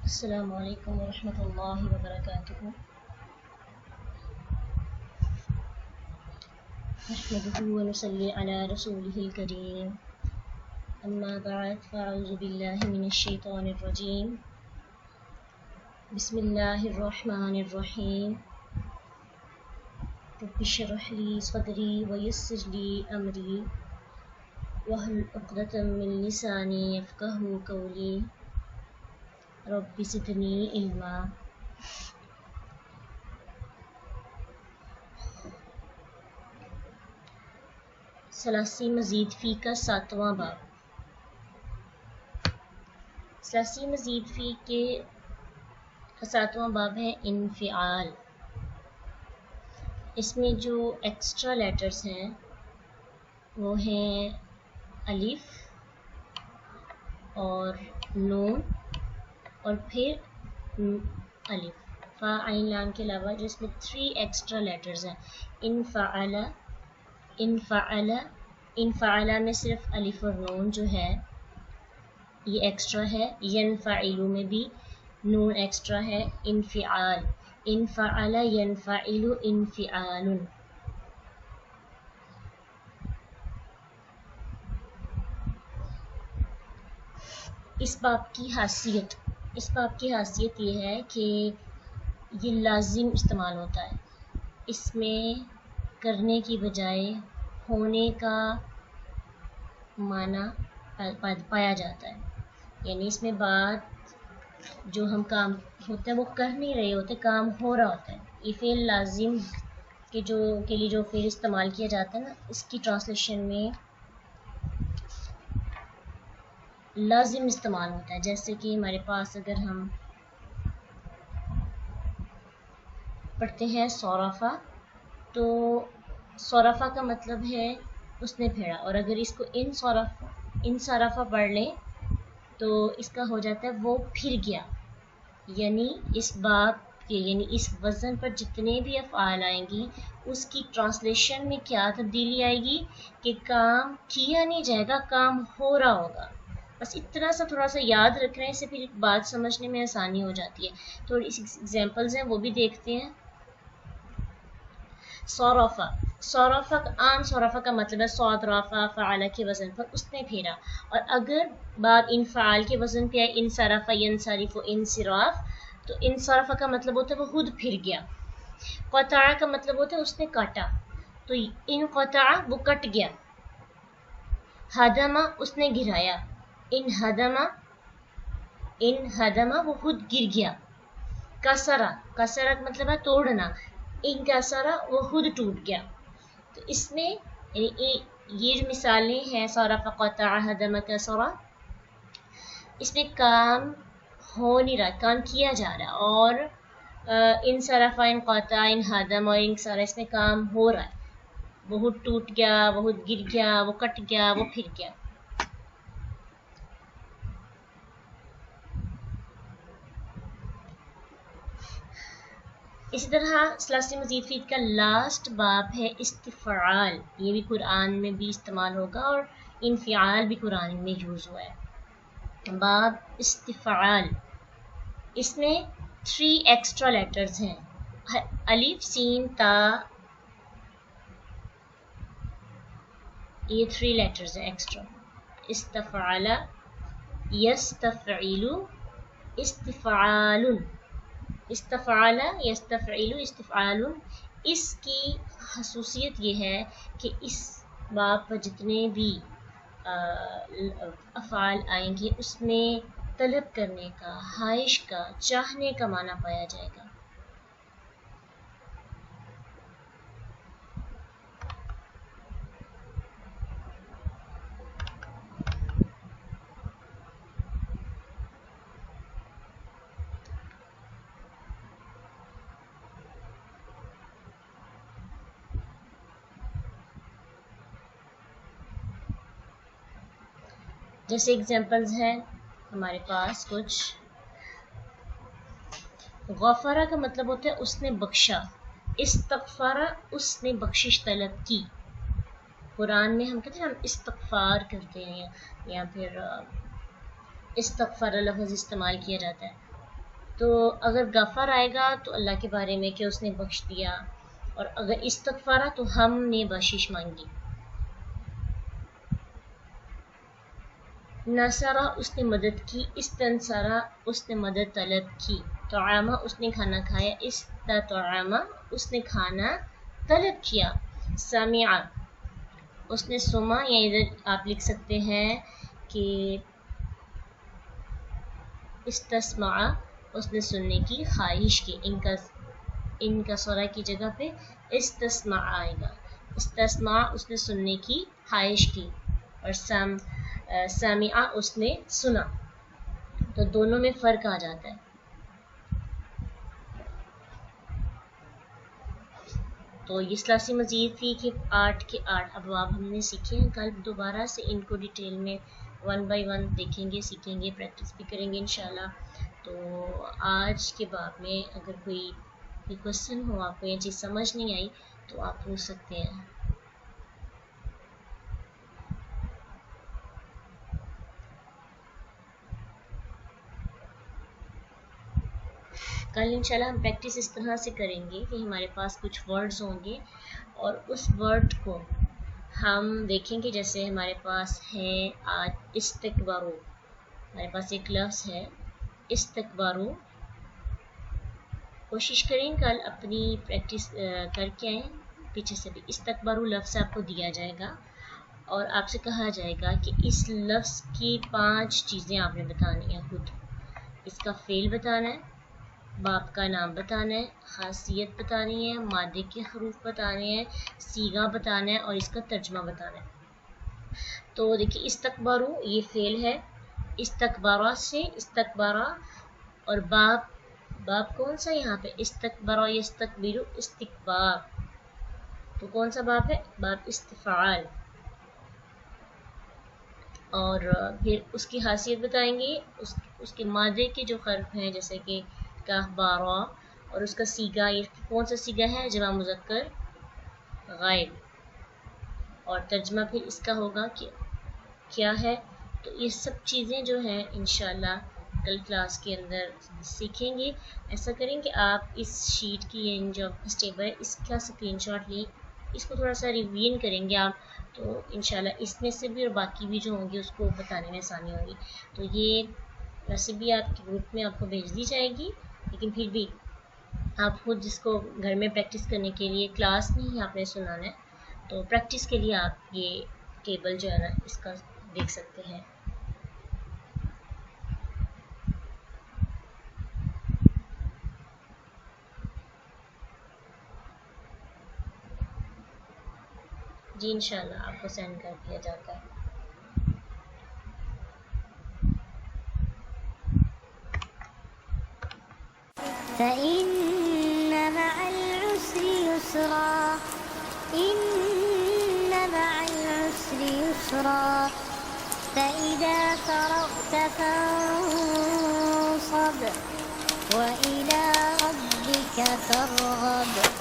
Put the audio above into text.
السلام علیکم ورحمۃ اللہ وبرکاتہ۔ نحمده ونصلي علی رسوله الکریم، اما بعد فاعوذ باللہ من الشیطان الرجیم، بسم اللہ الرحمن الرحیم۔ رب اشرح لی صدری ویسر لی امری واحلل عقدۃ من لسانی یفقہوا قولی، رب زدنی علما۔ ثلاثی مزید فی کا 7واں باب۔ ثلاثی مزید فی کے 7واں باب ہے انفعال۔ اس میں جو ایکسٹرا لیٹرز ہیں وہ ہیں الف اور نون اور پھر الف، فا عین لام کے علاوہ جس میں 3 ایکسٹرا لیٹرز ہیں۔ انفعل، انفعل، انفعل میں صرف الف اور نون جو ہے یہ ایکسٹرا ہے۔ ینفعل میں بھی نون ایکسٹرا ہے۔ انفعال، انفعل ینفعل انفعال۔ اس باب کی حیثیت یہ ہے کہ یہ لازم استعمال ہوتا ہے، اس میں کرنے کی بجائے ہونے کا معنی پایا جاتا ہے، یعنی اس میں بات جو ہم کام ہوتا ہے وہ کر نہیں رہے ہوتے، کام ہو رہا ہوتا ہے۔ یہ فعل لازم کے لیے جو فعل استعمال کیا جاتا ہے نا، اس کی ٹرانسلیشن میں لازم استعمال ہوتا ہے۔ جیسے کہ ہمارے پاس اگر ہم پڑھتے ہیں صورفہ، تو صورفہ کا مطلب ہے اس نے پھیرا، اور اگر اس کو انصرفہ پڑھ لیں تو اس کا ہو جاتا ہے وہ پھر گیا۔ یعنی اس باب کے اس وزن پر جتنے بھی افعال آئیں گی اس کی ٹرانسلیشن میں کیا تبدیلی آئے گی کہ کام کیا نہیں جائے گا، کام ہو رہا ہوگا۔ بس اتنا سا تھوڑا سا یاد رکھ رہے ہیں، اس سے پھر بات سمجھنے میں آسانی ہو جاتی ہے۔ تھوڑی سی ایگزامپلز ہیں وہ بھی دیکھتے ہیں۔ صورفہ، صورفہ عام صورفہ کا مطلب ہے صاد رافع فعل کے وزن پر اس نے پھیرا، اور اگر باب انفعال کے وزن پہ آئے انصرف ینصرف و انصراف، تو انصرف کا مطلب ہوتا ہے وہ خود پھر گیا۔ قطع کا مطلب ہوتا ہے اس نے کاٹا، تو انقطع وہ کٹ گیا۔ ہدم اس نے گرایا، انہدم وہ خود گر گیا۔ کسرہ، کسرہ کا مطلب ہے توڑنا، انکسرہ وہ خود ٹوٹ گیا۔ تو اس میں یہ جو مثالیں ہیں صرف، قطع، ہدم، کسرہ، اس میں کام ہو نہیں رہا، کام کیا جا رہا، اور انصرف، انقطع، انہدم اور انکسرہ اس میں کام ہو رہا ہے، بہت ٹوٹ گیا، بہت گر گیا، وہ کٹ گیا، وہ پھر گیا۔ اسی طرح ثلاثی مزید فی کا لاسٹ باب ہے استفعال۔ یہ بھی قرآن میں بھی استعمال ہوگا اور انفعال بھی قرآن میں یوز ہوا ہے۔ باب استفعال، اس میں 3 ایکسٹرا لیٹرز ہیں، الف، سین، تا، یہ 3 لیٹرز ہیں ایکسٹرا۔ استفعل، یستفعل، استفعال، استفعل، یستفعل، استفعال۔ اس کی خصوصیت یہ ہے کہ اس باب پر جتنے بھی افعال آئیں گے اس میں طلب کرنے کا، خواہش کا، چاہنے کا معنی پایا جائے گا۔ جیسے اگزامپلز ہیں ہمارے پاس کچھ۔ غفرہ کا مطلب ہوتا ہے اس نے بخشا، استغفر اس نے بخشش طلب کی۔ قرآن میں ہم کہتے ہیں ہم استغفار کرتے ہیں یا پھر استغفر لفظ استعمال کیا جاتا ہے، تو اگر غفر آئے گا تو اللہ کے بارے میں کہ اس نے بخش دیا، اور اگر استغفارا تو ہم نے بخشش مانگی. نصرہ اس نے مدد کی، استنصرہ اس نے مدد طلب کی، طعامہ اس نے کھانا کھایا، استطعمہ اس نے کھانا طلب کیا، سمعہ اس نے سما، یا ادھر آپ لکھ سکتے ہیں کہ استسمع اس نے سننے کی خواہش کی. ان کا سورہ کی جگہ پہ استسمع آئے گا. استسمع اس نے سننے کی خواہش کی، اور سامعہ اس نے سنا. تو دونوں میں فرق آ جاتا ہے. تو یہ کلاس مزید تھی کہ 8 کے 8 ابواب ہم نے سیکھے ہیں. کل دوبارہ سے ان کو ڈیٹیل میں 1 بائی 1 دیکھیں گے، سیکھیں گے، پریکٹس بھی کریں گے انشاءاللہ. تو آج کے باب میں اگر کوئی کوشچن ہو، آپ کو یہ چیز سمجھ نہیں آئی تو آپ پوچھ سکتے ہیں. کل انشاءاللہ ہم پریکٹس اس طرح سے کریں گے کہ ہمارے پاس کچھ ورڈز ہوں گے، اور اس ورڈ کو ہم دیکھیں گے. جیسے ہمارے پاس ہے آج استکبارو، ہمارے پاس ایک لفظ ہے استکبارو. کوشش کریں کل اپنی پریکٹس کر کے آئیں. پیچھے سے بھی استکبارو لفظ آپ کو دیا جائے گا، اور آپ سے کہا جائے گا کہ اس لفظ کی 5 چیزیں آپ نے بتانی ہیں. خود اس کا فعل بتانا ہے، باپ کا نام بتانا ہے، خاصیت بتانی ہے، مادے کے حروف بتانے ہیں، صیغہ بتانا ہے، اور اس کا ترجمہ بتانا ہے. تو دیکھیے استکبارو یہ فعل ہے، استکبارہ سے استکبارہ، اور باپ کون سا یہاں پہ استکبارہ یستکبرو استکبار. تو کون سا باپ ہے؟ باپ استفعال. اور پھر اس کی خاصیت بتائیں گے، اس کے مادے کے جو حرف ہیں جیسے کہ کہبارا، اور اس کا صیغہ یہ کون سا صیغہ ہے؟ جمع مذکر غائب. اور ترجمہ پھر اس کا ہوگا کہ کیا ہے. تو یہ سب چیزیں جو ہیں انشاءاللہ کل کلاس کے اندر سیکھیں گے. ایسا کریں کہ آپ اس شیٹ کی جو اسٹیپ ہے اس کا اسکرین شاٹ لیں، اس کو تھوڑا سا ریویژن کریں گے آپ، تو انشاءاللہ اس میں سے بھی اور باقی بھی جو ہوں گے اس کو بتانے میں آسانی ہوگی. تو یہ ویسے بھی آپ کے گروپ میں آپ کو بھیج دی جائے گی، لیکن پھر بھی آپ خود جس کو گھر میں پریکٹس کرنے کے لیے کلاس میں ہی آپ نے سنانا ہے، تو پریکٹس کے لیے آپ یہ ٹیبل جو ہے نا اس کا دیکھ سکتے ہیں. جی انشاءاللہ آپ کو سینڈ کر دیا جاتا ہے. فإن مع العسر يسرا، إن مع العسر يسرا، فإذا فرغت فانصب وإلى ربك فارغب.